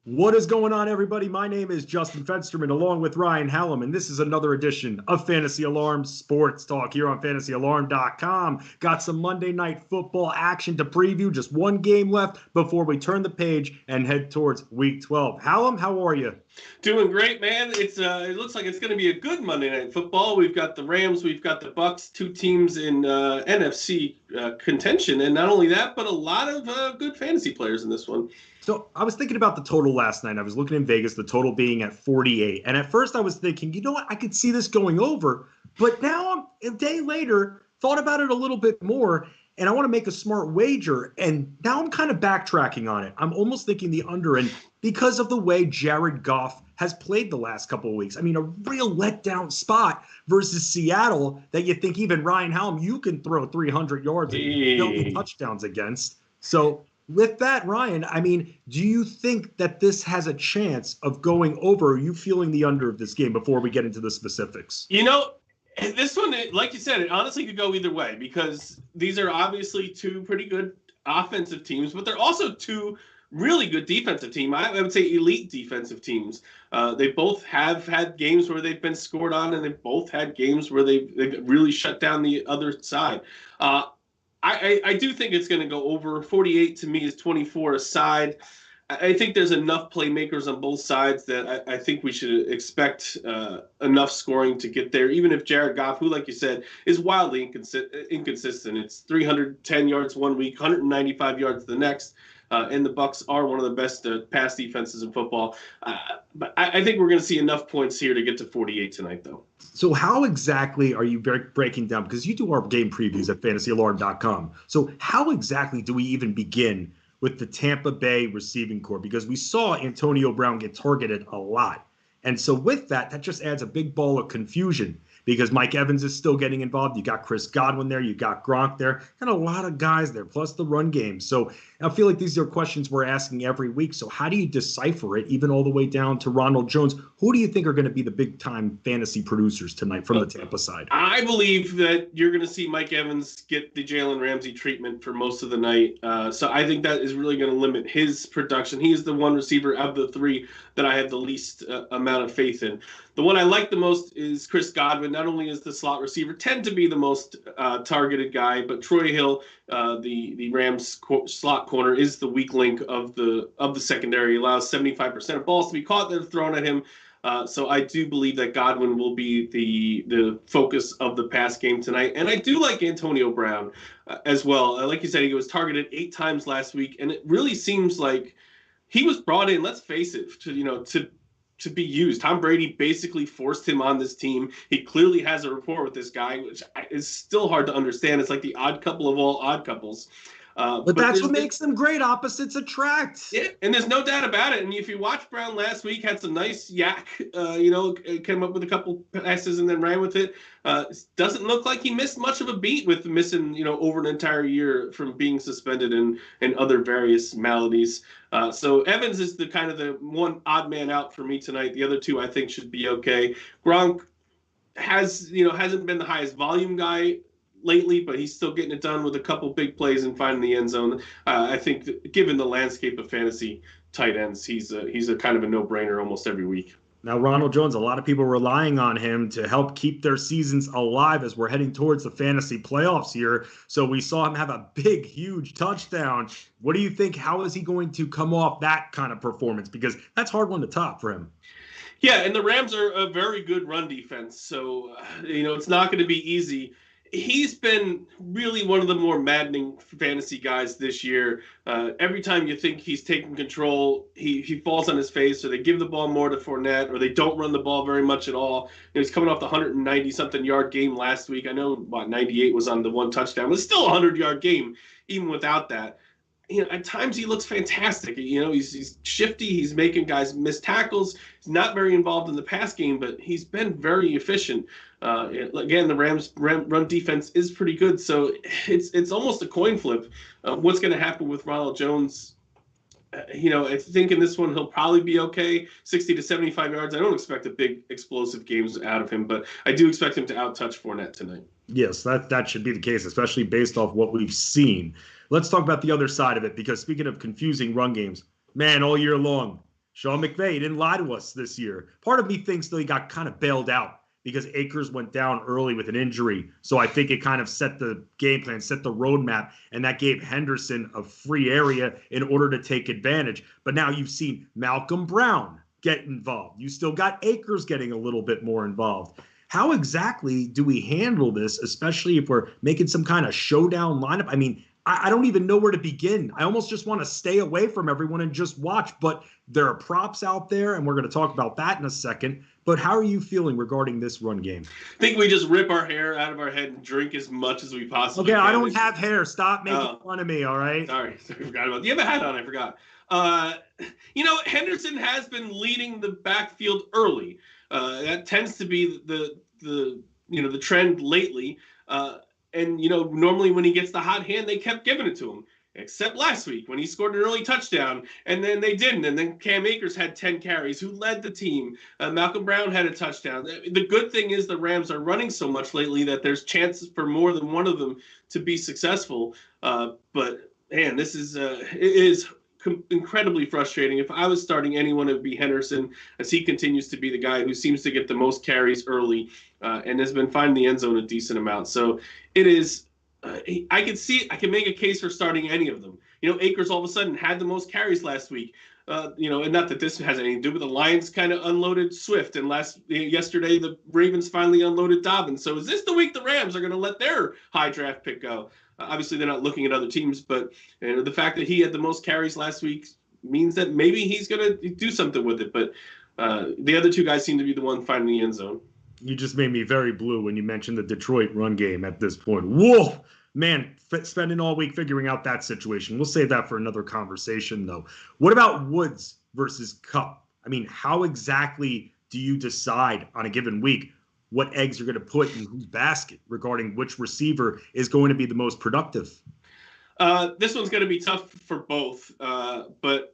What is going on, everybody? My name is Justin Fensterman, along with Ryan Hallam, and this is another edition of Fantasy Alarm Sports Talk here on FantasyAlarm.com. Got some Monday Night Football action to preview. Just one game left before we turn the page and head towards Week 12. Hallam, how are you? Doing great, man. It looks like it's going to be a good Monday Night Football. We've got the Rams, we've got the Bucks, two teams in NFC contention, and not only that, but a lot of good fantasy players in this one. So I was thinking about the total last night. I was looking in Vegas, the total being at 48. And at first I was thinking, you know what? I could see this going over. But now I'm a day later, thought about it a little bit more, and I want to make a smart wager. And now I'm kind of backtracking on it. I'm almost thinking the under, and because of the way Jared Goff has played the last couple of weeks. I mean, a real letdown spot versus Seattle that you think even Ryan Hallam, you can throw 300 yards and no touchdowns against. So with that, Ryan, I mean, do you think that this has a chance of going over? Are you feeling the under of this game before we get into the specifics? You know, this one, like you said, it honestly could go either way because these are obviously two pretty good offensive teams, but they're also two really good defensive teams. I would say elite defensive teams. They both have had games where they've been scored on, and they've both had games where they've really shut down the other side. I do think it's going to go over. 48 to me is 24 aside. I think there's enough playmakers on both sides that I think we should expect enough scoring to get there, even if Jared Goff, who, like you said, is wildly inconsistent. It's 310 yards one week, 195 yards the next. And the Bucks are one of the best pass defenses in football. But I think we're going to see enough points here to get to 48 tonight, though. So how exactly are you breaking down? Because you do our game previews at FantasyAlarm.com. So how exactly do we even begin with the Tampa Bay receiving corps? Because we saw Antonio Brown get targeted a lot. And so with that, that just adds a big ball of confusion because Mike Evans is still getting involved. You got Chris Godwin there. You got Gronk there. And a lot of guys there, plus the run game. So I feel like these are questions we're asking every week. So how do you decipher it, even all the way down to Ronald Jones? Who do you think are going to be the big-time fantasy producers tonight from the Tampa side? I believe that you're going to see Mike Evans get the Jalen Ramsey treatment for most of the night. So I think that is really going to limit his production. He is the one receiver of the three that I have the least amount of faith in. The one I like the most is Chris Godwin. Not only is the slot receiver tend to be the most targeted guy, but Troy Hill, the Rams slot corner, is the weak link of the secondary. He allows 75% of balls to be caught that are thrown at him. So I do believe that Godwin will be the focus of the pass game tonight. And I do like Antonio Brown as well. Like you said, he was targeted 8 times last week, and it really seems like he was brought in, let's face it, to be used. Tom Brady basically forced him on this team. He clearly has a rapport with this guy, which is still hard to understand. It's like the odd couple of all odd couples. But that's what makes them great. Opposites attract. Yeah, and there's no doubt about it. And if you watch Brown last week, had some nice yak, came up with a couple passes and then ran with it. Doesn't look like he missed much of a beat with missing, over an entire year from being suspended and other various maladies. So Evans is the kind of the one odd man out for me tonight. The other two I think should be okay. Gronk hasn't been the highest volume guy lately, but he's still getting it done with a couple big plays and finding the end zone. I think that given the landscape of fantasy tight ends, he's a kind of a no-brainer almost every week. Now, Ronald Jones, a lot of people relying on him to help keep their seasons alive as we're heading towards the fantasy playoffs here. So we saw him have a big, huge touchdown. What do you think? How is he going to come off that kind of performance? Because that's a hard one to top for him. Yeah, and the Rams are a very good run defense. So, it's not going to be easy. He's been really one of the more maddening fantasy guys this year. Every time you think he's taking control, he falls on his face, or they give the ball more to Fournette, or they don't run the ball very much at all. He's coming off the 190-something yard game last week. I know about 98 was on the one touchdown, but it's still a 100-yard game even without that. At times he looks fantastic. He's shifty. He's making guys miss tackles. He's not very involved in the pass game, but he's been very efficient. Again, the Rams' run defense is pretty good, so it's almost a coin flip. What's going to happen with Ronald Jones? I think in this one he'll probably be okay, 60 to 75 yards. I don't expect a big explosive games out of him, but I do expect him to outtouch Fournette tonight. Yes, that should be the case, especially based off what we've seen. Let's talk about the other side of it, because speaking of confusing run games, man, all year long, Sean McVay didn't lie to us this year. Part of me thinks, though, he got kind of bailed out because Akers went down early with an injury. So I think it kind of set the game plan, set the roadmap, and that gave Henderson a free area in order to take advantage. But now you've seen Malcolm Brown get involved. You still got Akers getting a little bit more involved. How exactly do we handle this, especially if we're making some kind of showdown lineup? I mean, I don't even know where to begin. I almost just want to stay away from everyone and just watch. But there are props out there, and we're going to talk about that in a second. But how are you feeling regarding this run game? I think we just rip our hair out of our head and drink as much as we possibly can. Okay, I don't have hair. Stop making fun of me, all right? Sorry, I forgot about that. You have a hat on, I forgot. Henderson has been leading the backfield early. That tends to be the trend lately. And normally when he gets the hot hand, they kept giving it to him. Except last week when he scored an early touchdown, and then they didn't. And then Cam Akers had 10 carries, who led the team. Malcolm Brown had a touchdown. The good thing is the Rams are running so much lately that there's chances for more than one of them to be successful. But man, this is incredibly frustrating. If I was starting anyone, it would be Henderson, as he continues to be the guy who seems to get the most carries early and has been finding the end zone a decent amount. So it is. I can make a case for starting any of them. Akers all of a sudden had the most carries last week. And not that this has anything to do with the Lions kind of unloaded Swift, and yesterday the Ravens finally unloaded Dobbins. So is this the week the Rams are going to let their high draft pick go? Obviously, they're not looking at other teams, but the fact that he had the most carries last week means that maybe he's going to do something with it. But the other two guys seem to be the one finding the end zone. You just made me very blue when you mentioned the Detroit run game at this point. Whoa! Man, spending all week figuring out that situation. We'll save that for another conversation, though. What about Woods versus Kupp? I mean, how exactly do you decide on a given week what eggs you're going to put in whose basket regarding which receiver is going to be the most productive? This one's going to be tough for both, but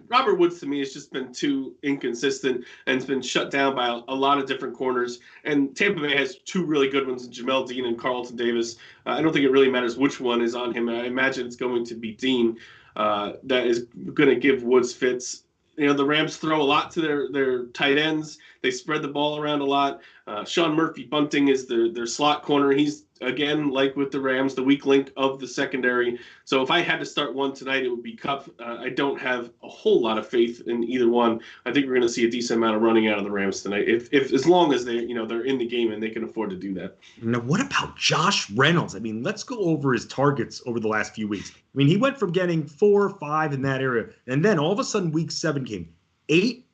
Robert Woods to me has just been too inconsistent and has been shut down by a lot of different corners. And Tampa Bay has two really good ones, Jamel Dean and Carlton Davis. I don't think it really matters which one is on him. I imagine it's going to be Dean that is going to give Woods fits. The Rams throw a lot to their tight ends. They spread the ball around a lot. Sean Murphy-Bunting is their slot corner. He's, again, like with the Rams, the weak link of the secondary. So if I had to start one tonight, it would be Kupp. I don't have a whole lot of faith in either one. I think we're going to see a decent amount of running out of the Rams tonight, if as long as they're in the game and they can afford to do that. Now, what about Josh Reynolds? I mean, let's go over his targets over the last few weeks. I mean, he went from getting 4 or 5 in that area, and then all of a sudden week 7 came 8,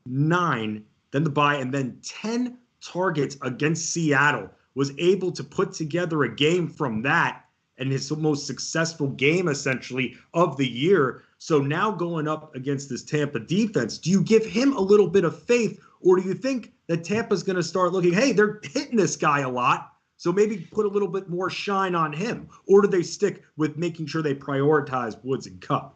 9, then the bye, and then 10 targets against Seattle. Was able to put together a game from that, and his most successful game essentially of the year. So now going up against this Tampa defense, do you give him a little bit of faith, or do you think that Tampa's going to start looking, hey, they're hitting this guy a lot, so maybe put a little bit more shine on him? Or do they stick with making sure they prioritize Woods and Kupp?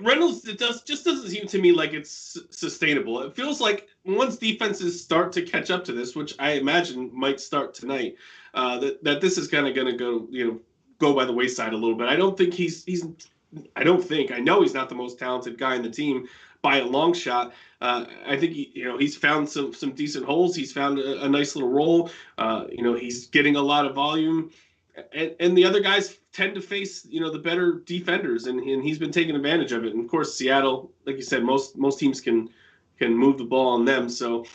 Reynolds just doesn't seem to me like it's sustainable. It feels like once defenses start to catch up to this, which I imagine might start tonight, that this is kind of going to go by the wayside a little bit. I don't think I know he's not the most talented guy in the team by a long shot. I think he's found some decent holes. He's found a nice little role. He's getting a lot of volume. And the other guys tend to face, the better defenders, and he's been taking advantage of it. And of course, Seattle, like you said, most teams can move the ball on them. So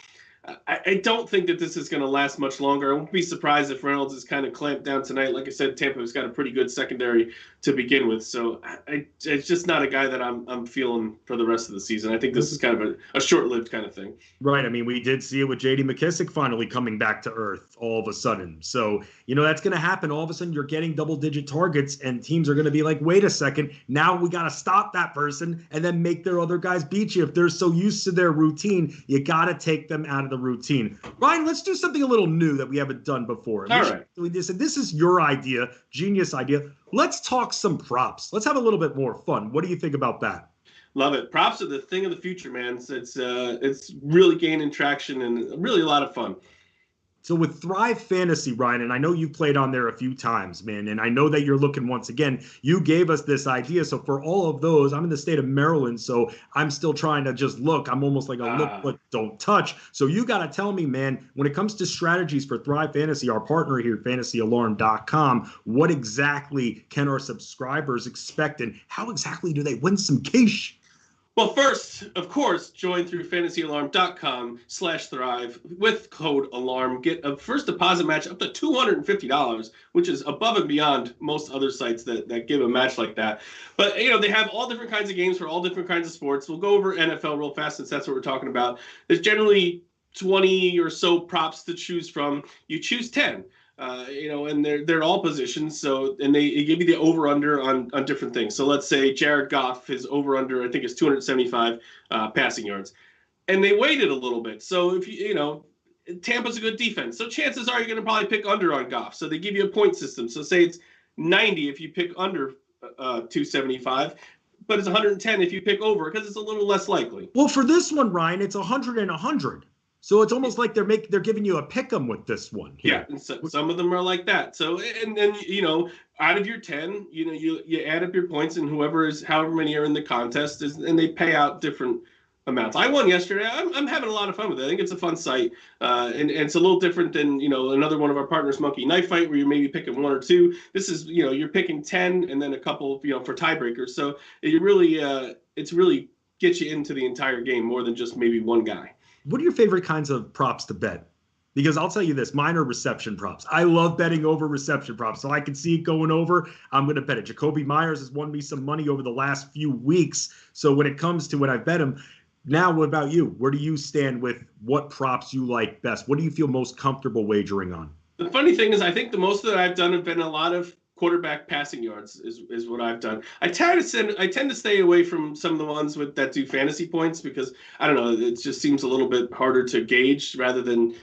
I don't think that this is going to last much longer. I won't be surprised if Reynolds is kind of clamped down tonight. Like I said, Tampa's got a pretty good secondary to begin with. So it's just not a guy that I'm feeling for the rest of the season. I think this is kind of a short-lived kind of thing. Right. I mean, we did see it with J.D. McKissick finally coming back to earth all of a sudden. So, that's going to happen. All of a sudden, you're getting double-digit targets, and teams are going to be like, wait a second, now we got to stop that person and then make their other guys beat you. If they're so used to their routine, you got to take them out of the routine. Ryan, let's do something a little new that we haven't done before. All right. This is your idea, genius idea. Let's talk some props. Let's have a little bit more fun. What do you think about that? Love it. Props are the thing of the future, man. It's really gaining traction and really a lot of fun. So with Thrive Fantasy, Ryan, and I know you played on there a few times, man, and I know that you're looking once again. You gave us this idea. So for all of those, I'm in the state of Maryland, so I'm still trying to just look. I'm almost like a look but don't touch. So you got to tell me, man, when it comes to strategies for Thrive Fantasy, our partner here, fantasyalarm.com, what exactly can our subscribers expect, and how exactly do they win some cash? Well, first, of course, join through fantasyalarm.com/thrive with code ALARM. Get a first deposit match up to $250, which is above and beyond most other sites that give a match like that. But, they have all different kinds of games for all different kinds of sports. We'll go over NFL real fast since that's what we're talking about. There's generally 20 or so props to choose from. You choose 10. And they're all positions. So, and they give you the over under on different things. So let's say Jared Goff, his over under, I think is 275 passing yards, and they weighted a little bit. So if Tampa's a good defense, so chances are you're going to probably pick under on Goff. So they give you a point system. So say it's 90 if you pick under 275. But it's 110 if you pick over because it's a little less likely. Well, for this one, Ryan, it's 100 and 100. So it's almost like they're giving you a pick 'em with this one. Yeah, and so, some of them are like that. So and then out of your 10, you add up your points, and however many are in the contest and they pay out different amounts. I won yesterday. I'm having a lot of fun with it. I think it's a fun site, and it's a little different than another one of our partners, Monkey Knife Fight, where you're maybe picking one or two. This is you're picking 10 and then a couple for tiebreakers. So it really it's really gets you into the entire game more than just maybe one guy. What are your favorite kinds of props to bet? Because I'll tell you this, mine are reception props. I love betting over reception props. So I can see it going over. I'm going to bet it. Jacoby Myers has won me some money over the last few weeks. So when it comes to when I bet him, now what about you? Where do you stand with what props you like best? What do you feel most comfortable wagering on? The funny thing is I think the most that I've done have been a lot of quarterback passing yards is what I've done. I tend to stay away from some of the ones that do fantasy points because I don't know, it just seems a little bit harder to gauge rather than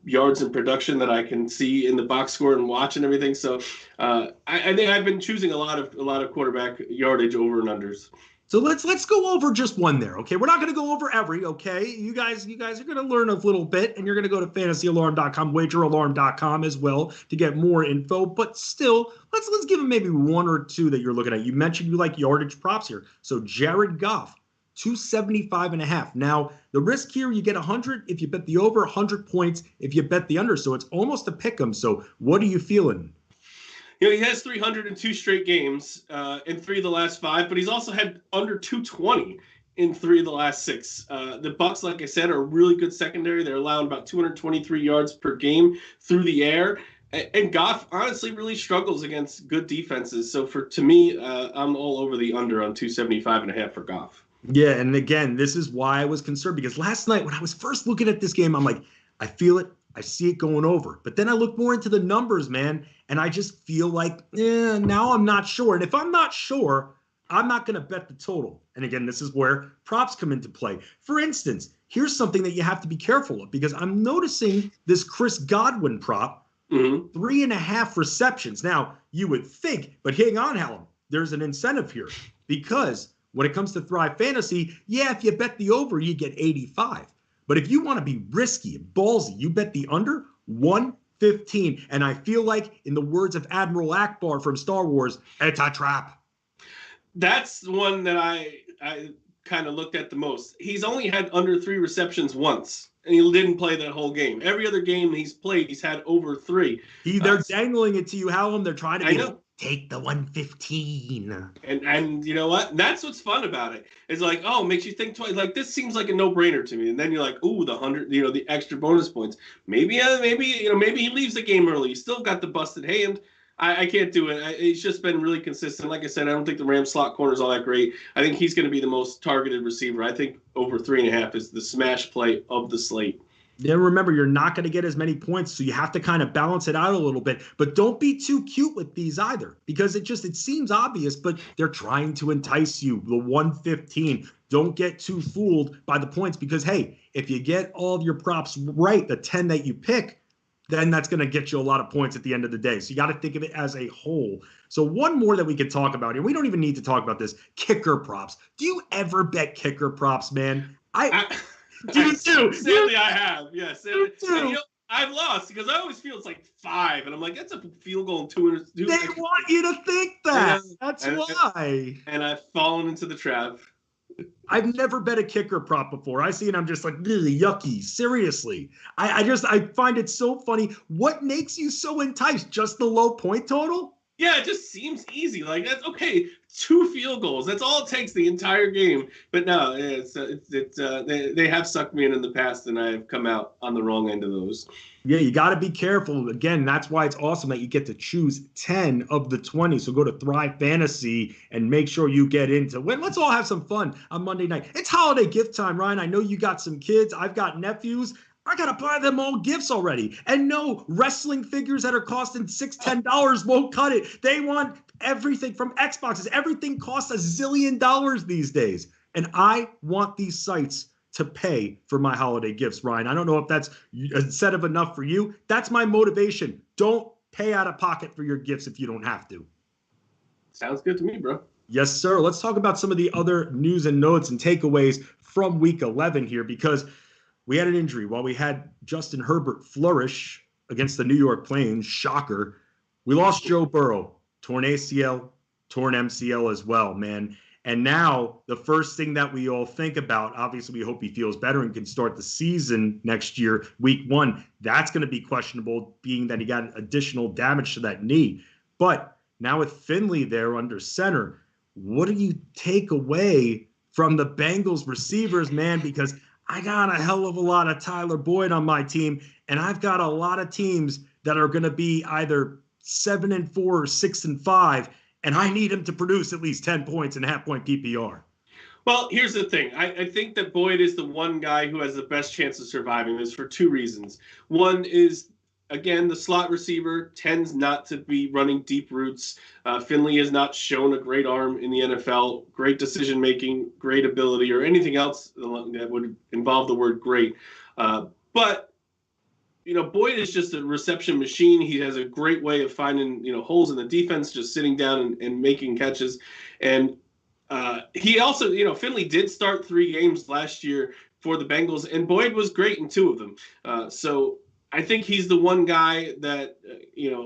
yards in production that I can see in the box score and watch and everything. So I think I've been choosing a lot of quarterback yardage over and unders. So let's go over just one there, okay? We're not going to go over every, okay? You guys are going to learn a little bit, and you're going to go to fantasyalarm.com, wageralarm.com as well to get more info. But still, let's give them maybe one or two that you're looking at. You mentioned you like yardage props here. So Jared Goff, 275.5. Now, the risk here, you get 100 if you bet the over, 100 points if you bet the under. So it's almost a pick 'em. So what are you feeling? He has 302 straight games in 3 of the last 5, but he's also had under 220 in 3 of the last 6. The Bucs, like I said, are a really good secondary. They're allowing about 223 yards per game through the air. And Goff honestly really struggles against good defenses. So to me, I'm all over the under on 275.5 for Goff. Yeah, and again, this is why I was concerned because last night when I was first looking at this game, I'm like, I feel it. I see it going over. But then I look more into the numbers, man, and I just feel like, now I'm not sure. And if I'm not sure, I'm not going to bet the total. And again, this is where props come into play. For instance, here's something that you have to be careful of because I'm noticing this Chris Godwin prop, 3.5 receptions. Now, you would think, but hang on, Hallam, there's an incentive here because when it comes to Thrive Fantasy, if you bet the over, you get 85. But if you want to be risky and ballsy, you bet the under 115. And I feel like, in the words of Admiral Akbar from Star Wars, it's a trap. That's the one that I kind of looked at the most. He's only had under 3 receptions once, and he didn't play that whole game. Every other game he's played, he's had over 3. They're dangling it to you, Hallam. They're trying to I know. Take the 115. And you know what? That's what's fun about it. It's like, makes you think twice. Like, this seems like a no-brainer to me. And then you're like, ooh, the 100, the extra bonus points. Maybe he leaves the game early. He's still got the busted hand. I can't do it. It's just been really consistent. Like I said, I don't think the Rams slot corner is all that great. I think he's going to be the most targeted receiver. I think over 3.5 is the smash play of the slate. Then remember, you're not going to get as many points, so you have to kind of balance it out a little bit. But don't be too cute with these either, because it seems obvious, but they're trying to entice you. The 115. Don't get too fooled by the points, because, hey, if you get all of your props right, the 10 that you pick, then that's going to get you a lot of points at the end of the day. So you got to think of it as a whole. So one more that we could talk about here. We don't even need to talk about this. Kicker props. Do you ever bet kicker props, man? Sadly, I have. Yes. I've lost because I always feel it's like 5, and I'm like, that's a field goal and 2. They want you to think that. That's why. And I've fallen into the trap. I've never bet a kicker prop before. I see it, I'm just like, really yucky. Seriously. I find it so funny. What makes you so enticed? Just the low point total? Yeah, it just seems easy. Like, that's okay. 2 field goals. That's all it takes the entire game. But no, they have sucked me in the past, and I've come out on the wrong end of those. Yeah, you got to be careful. Again, that's why it's awesome that you get to choose 10 of the 20. So go to Thrive Fantasy and make sure you get into it. Let's all have some fun on Monday night. It's holiday gift time, Ryan. I know you got some kids. I've got nephews. I got to buy them all gifts already. And no, wrestling figures that are costing $6, $10 won't cut it. They want everything from Xboxes. Everything costs $1 zillion these days. And I want these sites to pay for my holiday gifts, Ryan. I don't know if that's incentive enough for you. That's my motivation. Don't pay out of pocket for your gifts if you don't have to. Sounds good to me, bro. Yes, sir. Let's talk about some of the other news and notes and takeaways from week 11 here, because we had an injury. While we had Justin Herbert flourish against the New York Plains, shocker, we lost Joe Burrow, torn ACL, torn MCL as well, man. And now the first thing that we all think about, obviously we hope he feels better and can start the season next year, week 1. That's going to be questionable, being that he got additional damage to that knee. But now with Finley there under center, what do you take away from the Bengals receivers, man? Because I got a hell of a lot of Tyler Boyd on my team, and I've got a lot of teams that are going to be either 7-4 or 6-5. And I need him to produce at least 10 points in half-point PPR. Well, here's the thing. I think that Boyd is the one guy who has the best chance of surviving this for 2 reasons. One is, again, the slot receiver tends not to be running deep routes. Finley has not shown a great arm in the NFL, great decision-making, great ability, or anything else that would involve the word great. But Boyd is just a reception machine. He has a great way of finding, holes in the defense, just sitting down and making catches. And he also, Finley did start 3 games last year for the Bengals, and Boyd was great in 2 of them. So I think he's the one guy that,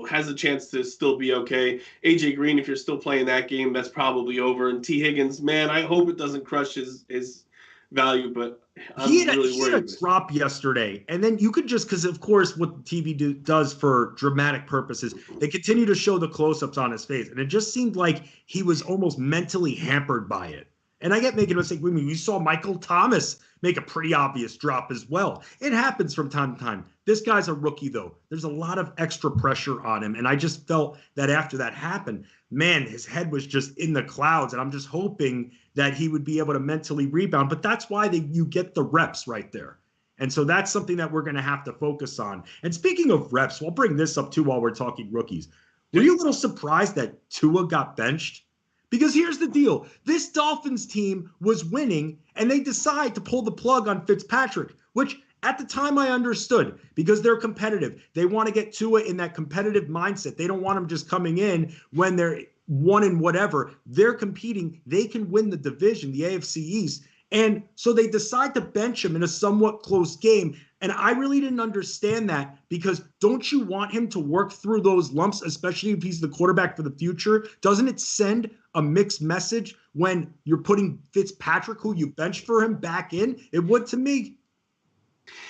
has a chance to still be okay. AJ Green, if you're still playing that game, that's probably over. And T. Higgins, man, I hope it doesn't crush his value, but he had a drop yesterday, and then you could just, because of course what TV does for dramatic purposes, they continue to show the close-ups on his face, and it just seemed like he was almost mentally hampered by it. And I get making a mistake. We saw Michael Thomas make a pretty obvious drop as well. It happens from time to time. This guy's a rookie, though. There's a lot of extra pressure on him, and I just felt that after that happened, man, his head was just in the clouds, and I'm just hoping that he would be able to mentally rebound. But that's why you get the reps right there. And so that's something that we're going to have to focus on. And speaking of reps, we'll bring this up too while we're talking rookies. Were you a little surprised that Tua got benched? Because here's the deal. This Dolphins team was winning, and they decide to pull the plug on Fitzpatrick, which at the time I understood, because they're competitive. They want to get Tua in that competitive mindset. They don't want him just coming in when they're one and whatever. They're competing. They can win the division, the AFC East. And so they decide to bench him in a somewhat close game. And I really didn't understand that, because don't you want him to work through those lumps, especially if he's the quarterback for the future? Doesn't it send a mixed message when you're putting Fitzpatrick, who you benched for him, back in? It would to me.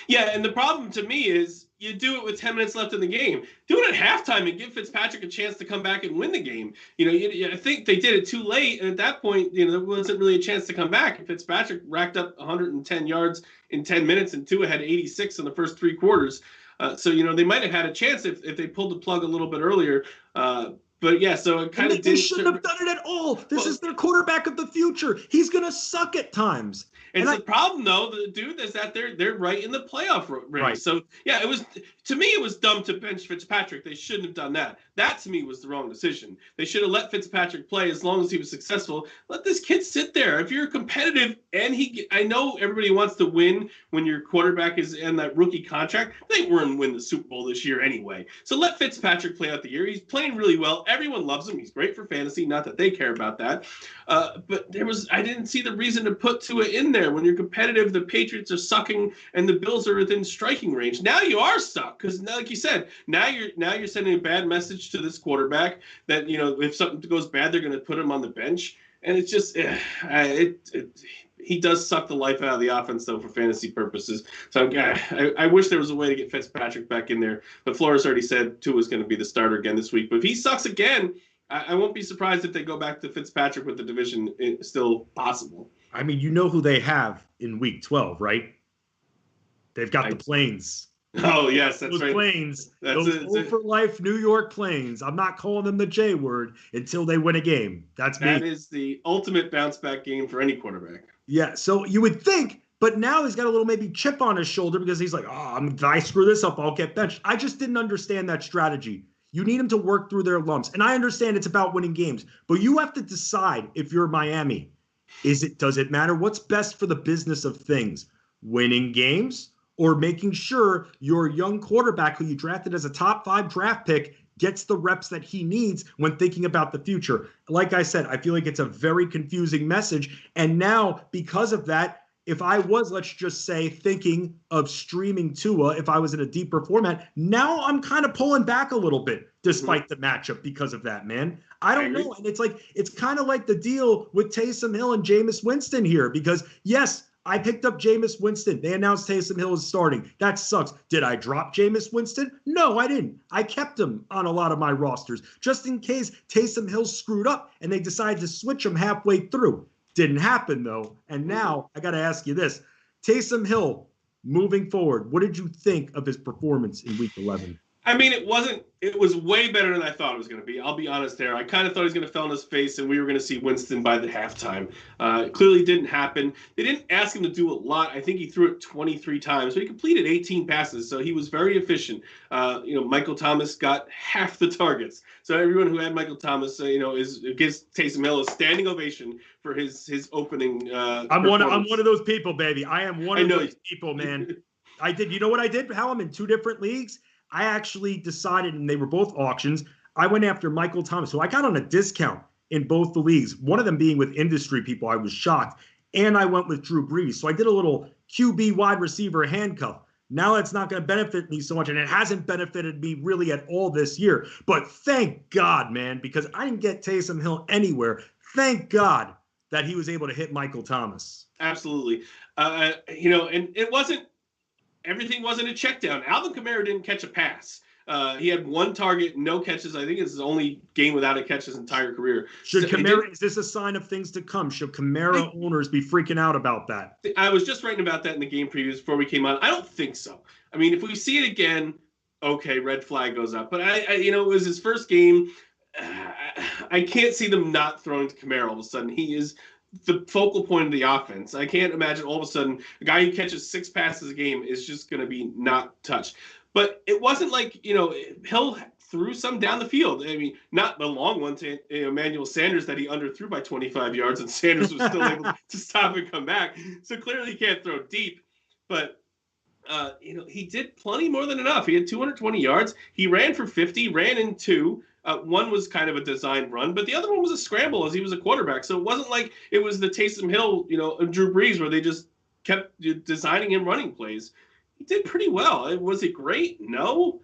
Yeah, and the problem to me is you do it with 10 minutes left in the game. Do it at halftime and give Fitzpatrick a chance to come back and win the game. I think they did it too late, and at that point, there wasn't really a chance to come back. Fitzpatrick racked up 110 yards in 10 minutes, and Tua had 86 in the first 3 quarters. So they might have had a chance if they pulled the plug a little bit earlier. But yeah, so it kind of They shouldn't have done it at all. This is their quarterback of the future. He's going to suck at times. And the problem, though, dude, is that they're right in the playoff race. Right. So, yeah, to me, it was dumb to bench Fitzpatrick. They shouldn't have done that. That, to me, was the wrong decision. They should have let Fitzpatrick play as long as he was successful. Let this kid sit there. If you're competitive and I know everybody wants to win when your quarterback is in that rookie contract. They weren't win the Super Bowl this year anyway. So let Fitzpatrick play out the year. He's playing really well. Everyone loves him. He's great for fantasy. Not that they care about that. But I didn't see the reason to put Tua in in there. When you're competitive, the Patriots are sucking and the Bills are within striking range. Now you are stuck because, like you said, now you're sending a bad message to this quarterback that, if something goes bad, they're going to put him on the bench. And it's just, he does suck the life out of the offense, though, for fantasy purposes. So I wish there was a way to get Fitzpatrick back in there. But Flores already said Tua's going to be the starter again this week. But if he sucks again, I won't be surprised if they go back to Fitzpatrick with the division still possible. I mean, you know who they have in Week 12, right? They've got the Plains. Oh, yes, that's those right. Plains. Those for life New York Plains. I'm not calling them the J word until they win a game. That is the ultimate bounce-back game for any quarterback. Yeah, so you would think, but now he's got a little maybe chip on his shoulder because he's like, if I screw this up, I'll get benched. I just didn't understand that strategy. You need them to work through their lumps. And I understand it's about winning games, but you have to decide if you're Miami. Does it matter? What's best for the business of things? Winning games or making sure your young quarterback who you drafted as a top 5 draft pick gets the reps that he needs when thinking about the future? Like I said, I feel like it's a very confusing message. And now, because of that, if I was, let's just say, thinking of streaming Tua, if I was in a deeper format, now I'm kind of pulling back a little bit despite the matchup because of that, man. I don't know. And it's kind of like the deal with Taysom Hill and Jameis Winston here because, yes, I picked up Jameis Winston. They announced Taysom Hill is starting. That sucks. Did I drop Jameis Winston? No, I didn't. I kept him on a lot of my rosters just in case Taysom Hill screwed up and they decided to switch him halfway through. Didn't happen, though. And now I got to ask you this. Taysom Hill, moving forward, what did you think of his performance in Week 11? I mean, it was way better than I thought it was going to be. I'll be honest there. I kind of thought he was going to fall on his face and we were going to see Winston by the halftime. It clearly didn't happen. They didn't ask him to do a lot. I think he threw it 23 times, but he completed 18 passes, so he was very efficient. Michael Thomas got half the targets. So everyone who had Michael Thomas, gives Taysom Hill a standing ovation for his opening. I'm one of those people, baby. I am one of those people, man. I did. You know what I did? How I'm in 2 different leagues. I actually decided, and they were both auctions, I went after Michael Thomas. So I got on a discount in both the leagues, one of them being with industry people. I was shocked. And I went with Drew Brees. So I did a little QB wide receiver handcuff. Now that's not going to benefit me so much, and it hasn't benefited me really at all this year. But thank God, man, because I didn't get Taysom Hill anywhere. Thank God that he was able to hit Michael Thomas. Absolutely. And it wasn't, everything wasn't a check down. Alvin Kamara didn't catch a pass. He had 1 target, no catches. I think it's his only game without a catch his entire career. Is this a sign of things to come? Should Kamara owners be freaking out about that? I was just writing about that in the game previews before we came on. I don't think so. I mean, if we see it again, okay, red flag goes up. But it was his first game. I can't see them not throwing to Kamara all of a sudden. He is the focal point of the offense. I can't imagine all of a sudden a guy who catches 6 passes a game is just going to be not touched. But it wasn't like, Hill threw some down the field. I mean, not the long one to Emmanuel Sanders that he underthrew by 25 yards, and Sanders was still able to stop and come back. So clearly he can't throw deep. But, he did plenty more than enough. He had 220 yards. He ran for 50, ran in 2. One was kind of a designed run, but the other one was a scramble as he was a quarterback. So it wasn't like it was the Taysom Hill, Drew Brees, where they just kept designing him running plays. He did pretty well. Was it great? No.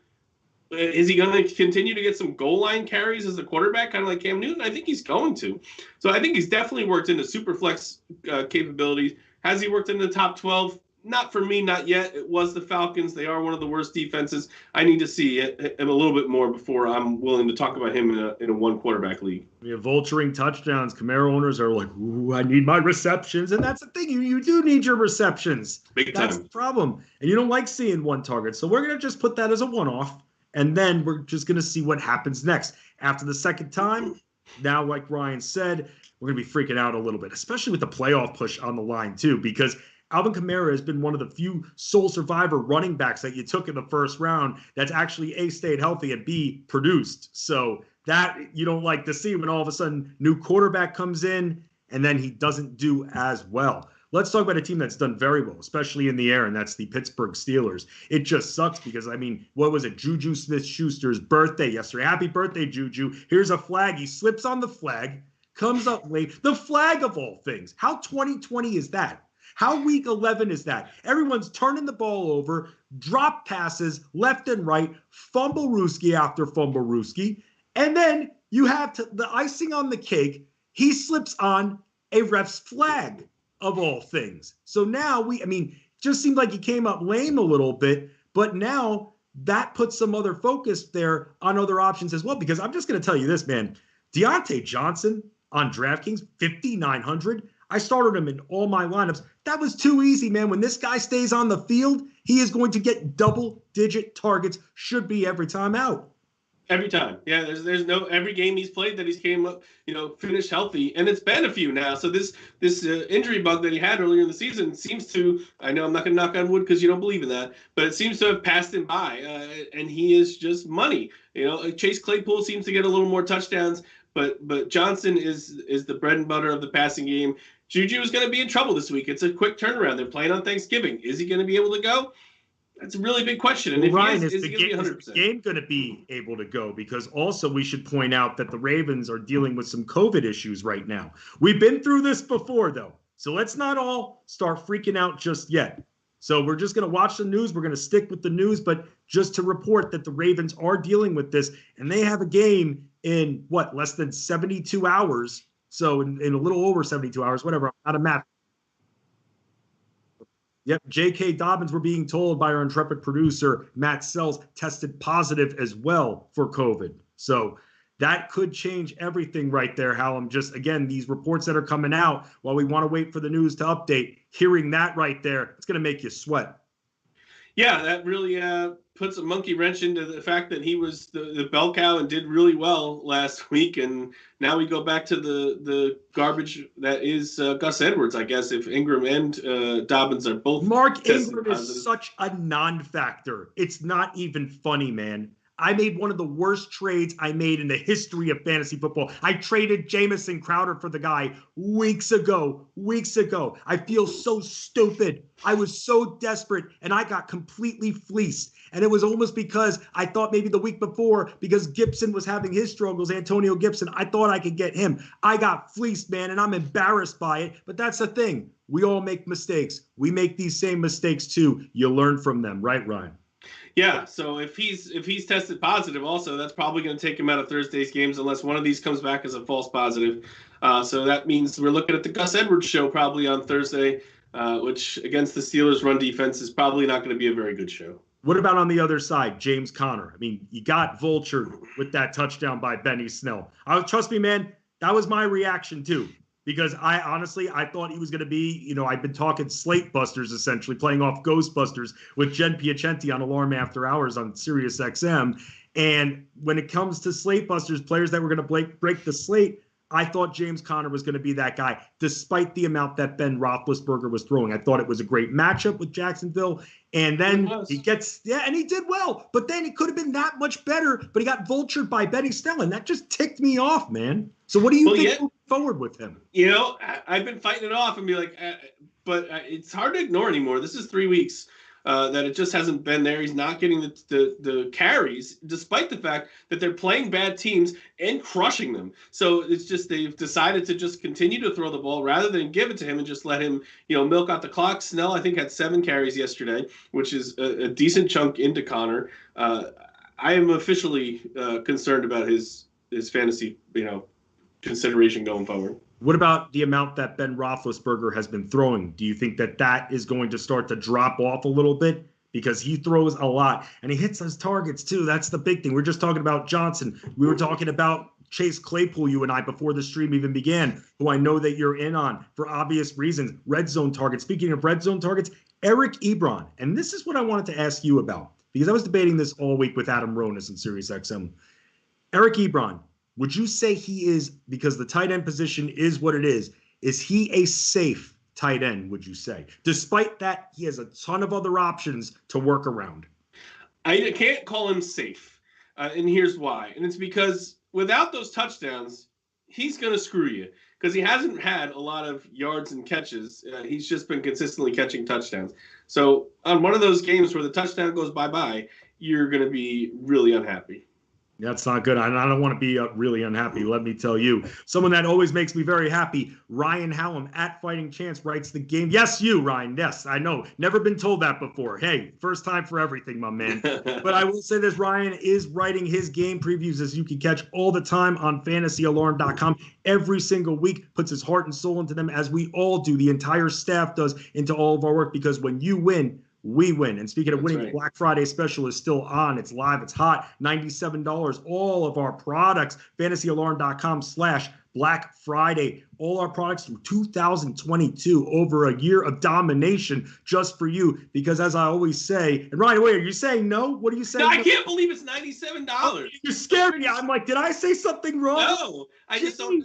Is he going to continue to get some goal line carries as a quarterback, kind of like Cam Newton? I think he's going to. So I think he's definitely worked into super flex capabilities. Has he worked in the top 12? Not for me, not yet. It was the Falcons. They are one of the worst defenses. I need to see him a little bit more before I'm willing to talk about him in a 1-quarterback league. Yeah, vulturing touchdowns. Kamara owners are like, ooh, I need my receptions. And that's the thing. You do need your receptions. Big time. That's the problem. And you don't like seeing 1 target. So we're going to just put that as a one-off. And then we're just going to see what happens next. After the second time, now, like Ryan said, we're going to be freaking out a little bit, especially with the playoff push on the line, too, because Alvin Kamara has been one of the few sole survivor running backs that you took in the first round that's actually A, stayed healthy, and B, produced. So that you don't like to see when all of a sudden new quarterback comes in and then he doesn't do as well. Let's talk about a team that's done very well, especially in the air, and that's the Pittsburgh Steelers. It just sucks because, what was it? Juju Smith-Schuster's birthday yesterday. Happy birthday, Juju. Here's a flag. He slips on the flag, comes up late. The flag of all things. How 2020 is that? How week 11 is that? Everyone's turning the ball over, drop passes left and right, fumble-rooski after fumble-rooski, and then you have the icing on the cake. He slips on a ref's flag, of all things. So now just seemed like he came up lame a little bit, but now that puts some other focus there on other options as well. Because I'm just going to tell you this, man. Deontay Johnson on DraftKings, 5,900. I started him in all my lineups. That was too easy, man. When this guy stays on the field, he is going to get double-digit targets, should be every time out. Every time. Yeah, there's no every game he's played that he's came up, finished healthy, and it's been a few now. So this injury bug that he had earlier in the season seems to, I know I'm not going to knock on wood because you don't believe in that, but it seems to have passed him by, and he is just money. Chase Claypool seems to get a little more touchdowns, but Johnson is the bread and butter of the passing game. Juju is going to be in trouble this week. It's a quick turnaround. They're playing on Thanksgiving. Is he going to be able to go? That's a really big question. And Ryan, is the game going to be able to go? Because also we should point out that the Ravens are dealing with some COVID issues right now. We've been through this before, though. So let's not all start freaking out just yet. So we're just going to watch the news. We're going to stick with the news. But just to report that the Ravens are dealing with this, and they have a game in, less than 72 hours. So in a little over 72 hours, whatever, out of math. Yep, J.K. Dobbins, we're being told by our intrepid producer, Matt Sells, tested positive as well for COVID. So that could change everything right there, Hallam. Just, again, these reports that are coming out, while we want to wait for the news to update, hearing that right there, it's going to make you sweat. Yeah, that really puts a monkey wrench into the fact that he was the bell cow and did really well last week, and now we go back to the garbage that is Gus Edwards, I guess, if Ingram and Dobbins are both. Mark Ingram is such a non-factor. It's not even funny, man. I made one of the worst trades I made in the history of fantasy football. I traded Jamison Crowder for the guy weeks ago. I feel so stupid. I was so desperate, and I got completely fleeced. And it was almost because I thought maybe the week before, because Gibson was having his struggles, Antonio Gibson, I thought I could get him. I got fleeced, man, and I'm embarrassed by it. But that's the thing. We all make mistakes. We make these same mistakes too. You learn from them, right, Ryan? Yeah, so if he's tested positive also, that's probably going to take him out of Thursday's games unless one of these comes back as a false positive. So that means we're looking at the Gus Edwards show probably on Thursday, which against the Steelers' run defense is probably not going to be a very good show. What about on the other side, James Conner? I mean, you got vultured with that touchdown by Benny Snell. Trust me, man, that was my reaction too. Because I thought he was going to be, I've been talking Slate Busters, essentially, playing off Ghostbusters with Jen Piacenti on Alarm After Hours on Sirius XM. And when it comes to Slate Busters, players that were going to break the slate, I thought James Conner was going to be that guy, despite the amount that Ben Roethlisberger was throwing. I thought it was a great matchup with Jacksonville. And then he gets, and he did well. But then it could have been that much better, but he got vultured by Benny Snell, and that just ticked me off, man. So what do you think moving forward with him? I've been fighting it off and be like, but it's hard to ignore anymore. This is 3 weeks that it just hasn't been there. He's not getting the carries, despite the fact that they're playing bad teams and crushing them. So it's just they've decided to just continue to throw the ball rather than give it to him and just let him, milk out the clock. Snell, I think, had 7 carries yesterday, which is a decent chunk into Conner. I am officially concerned about his fantasy, consideration going forward. What about the amount that Ben Roethlisberger has been throwing? Do you think that is going to start to drop off a little bit? Because he throws a lot, and he hits his targets, too. That's the big thing. We're just talking about Johnson. We were talking about Chase Claypool, you and I, before the stream even began, who I know that you're in on for obvious reasons. Red zone targets. Speaking of red zone targets, Eric Ebron. And this is what I wanted to ask you about, because I was debating this all week with Adam Ronis in SiriusXM. Eric Ebron. Would you say he is, because the tight end position is what it is he a safe tight end, would you say? Despite that, he has a ton of other options to work around. I can't call him safe, and here's why. And it's because without those touchdowns, he's going to screw you, because he hasn't had a lot of yards and catches. He's just been consistently catching touchdowns. So on one of those games where the touchdown goes bye-bye, you're going to be really unhappy. That's not good. I don't want to be really unhappy. Let me tell you. Someone that always makes me very happy, Ryan Hallam at Fighting Chance writes the game. Yes, you, Ryan. Yes, I know. Never been told that before. Hey, first time for everything, my man. But I will say this, Ryan is writing his game previews, as you can catch all the time on fantasyalarm.com. Every single week, puts his heart and soul into them, as we all do. The entire staff does into all of our work, because when you win, we win. And speaking of winning, the Black Friday special is still on. It's live. It's hot. $97. All of our products, fantasyalarm.com/Black Friday. All our products from 2022, over a year of domination just for you. Because as I always say, and Ryan, wait, are you saying no? What are you saying? No, I can't believe it's $97. Oh, you scared me. I'm like, did I say something wrong? No, I just don't.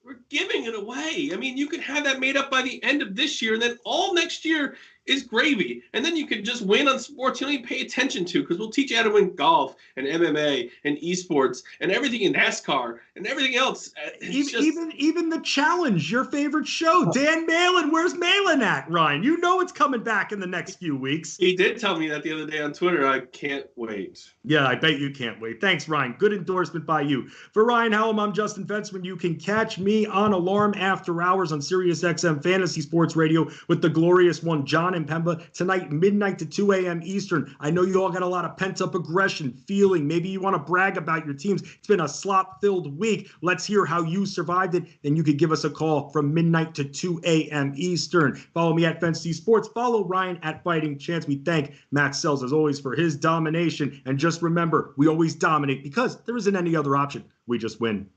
We're giving it away. I mean, you could have that made up by the end of this year, and then all next year is gravy. And then you could just win on sports you don't even pay attention to, because we'll teach you how to win golf and MMA and esports and everything in NASCAR and everything else. Even the challenge, your favorite show. Dan Malin, where's Malin at, Ryan? You know it's coming back in the next few weeks. He did tell me that the other day on Twitter. I can't wait. Yeah, I bet you can't wait. Thanks, Ryan. Good endorsement by you. For Ryan Hallam, I'm Justin Fensterman. You can catch me on Alarm After Hours on SiriusXM Fantasy Sports Radio with the glorious one, John and Pemba, tonight, midnight to 2 a.m. Eastern. I know you all got a lot of pent-up aggression, feeling. Maybe you want to brag about your teams. It's been a slop-filled week. Let's hear how you survived it. Then you could give us a call from midnight to 2 a.m. Eastern. Follow me at Fantasy Sports. Follow Ryan at Fighting Chance. We thank Matt Sells, as always, for his domination. And just remember, we always dominate because there isn't any other option. We just win.